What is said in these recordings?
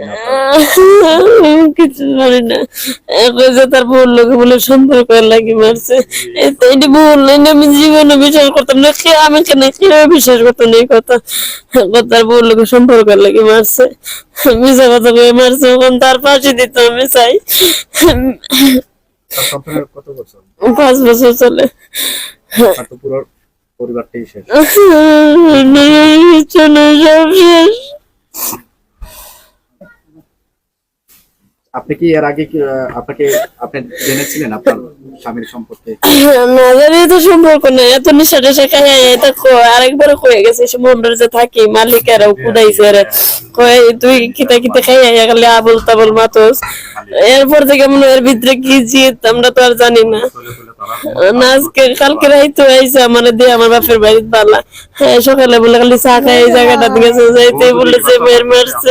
কিনা কিছু জানি না। তার বউর লোকে বলে সম্পর্ক লাগি মারছে, এটি বল আমি জীবনে বিশ্বাস করতাম না। আমি কেন কিভাবে বিশ্বাস করতাম না এই কথা? তার বউর লোকে সম্পর্ক লাগি মারছে, মিশা কথা কয়ে মারছে। ওখান তার ফাঁসি দিত আমি চাই। সন্তানের কত বছর? 5 বছর চলে। আর তো পুরো পরিবারটাই শেষ। সব শেষ। আপনি কি এর আগে আপনি জেনেছিলেন আপনার স্বামীর সম্পর্কে? না জানি তো সম্পর্ক নেই, এত নিশা টেশা খাই এটা আরেকবার কয়ে গেছে মন্ডল যে থাকি মালিকেরা কুদাইছে রে, কয়ে তুই কিতা কিতা খাই গেলে আবল তাবল মাতস। এরপর থেকে মনে এর ভিতরে কি জিত আমরা তো আর জানি না। আজকে কালকে রাইতে আইসে আমার দিয়ে আমার বাপের বাড়িতে বালা, হ্যাঁ সকালে বলে খালি চা খাই এই জায়গাটা গেছে যাইতে বলেছে মেয়ের মারছে।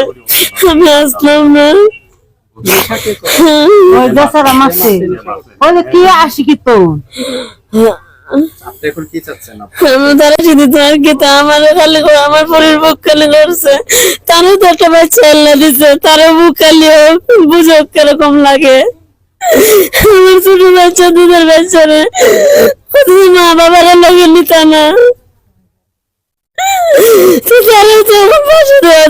আমি আসলাম না। আপনি এখন কি চাচ্ছেন? আমার পরের বুক খালি করছে, তারও তো একটা বাচ্চা আল্লাহ দিছে, তারও বুক খালি বুঝক কিরকম লাগে। আমার ছোট বাচ্চা, দুধের বাচ্চারে মা বাবার লাগে নিতা না,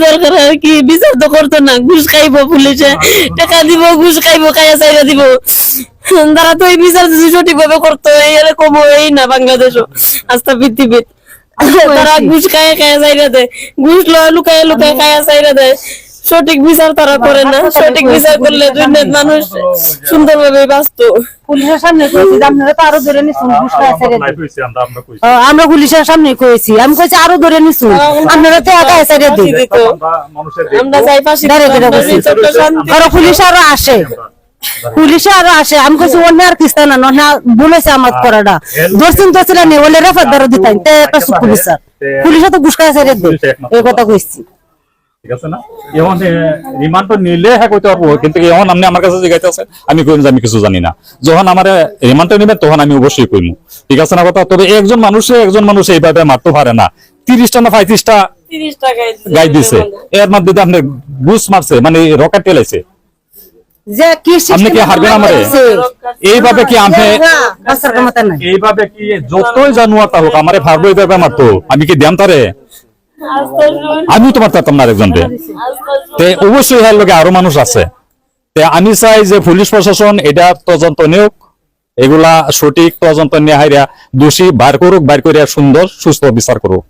দরকার আর কি। বিচার তো করতো না, ঘুষ খাইবো পুলিশে, টাকা দিব, ঘুষ খাইবো, খাইয়া চাইরা দিব। তারা তো এই বিচার যদি সঠিক ভাবে করতো এরকম এই না বাংলাদেশও আস্থা পৃথিবীর। তারা ঘুষ খাইয়া খাইয়া চাইরা দেয়, ঘুষ লুকায় লুকায় খাইয়া চাইরা দেয়। সঠিক বিচার তারা করে না। সঠিক বিচার করলে দুনিয়ার মানুষ সুন্দর ভাবে বাঁচতো। পুলিশের সামনে কইছি আপনারা তো আরো ধরে নিছুন, ঘুষ খায় ছেড়ে আমরা পুলিশের সামনে কইছি, আমি কইছি আরো ধরে নিছুন, আপনারা তো একা ছেড়ে দিত। আমরা যাই পাশে আর পুলিশ আরো আসে, পুলিশে আরো আসে। আমি কইছি অন্য আর কিস্তা না না বলেছে আমার করাটা দর্শন তো ছিল না, বলে রেফার ধরে দিতাম তে একটা পুলিশ স্যার, পুলিশে তো ঘুষ খায় ছেড়ে দিত, এই কথা কইছি। ঠিক আছে না? এখন রিমান্ড নিলে হ্যাঁ কইতে পারবো, কিন্তু এখন আপনি আমার কাছে জিজ্ঞাসা আছেন, আমি কইম যে আমি কিছু জানি না। যখন আমার রিমান্ড নেবেন তখন আমি অবশ্যই কইমু, ঠিক আছে না কথা? তবে একজন মানুষ এইভাবে মারতে পারে না। 30টা না 35টা গাই দিছে, এর মধ্যে আপনি ঘুষ মারছে, মানে রকেট পেলাইছে। আপনি কি হারবেন আমারে? এইভাবে কি আপনি এইভাবে কি যতই জানুয়ারটা হোক আমারে ভাববো এইভাবে মারতো, আমি কি দিয়াম তারে? আমি তোমার তাতাম না আরেকজনকে। অবশ্যই এর লগে আরো মানুষ আছে। আমি চাই যে পুলিশ প্রশাসন এটা তদন্ত নিয়োগ, এগুলা সঠিক তদন্ত নিয়ে হাইরা দোষী বাইর করুক, বাইর করিয়া সুন্দর সুস্থ বিচার করুক।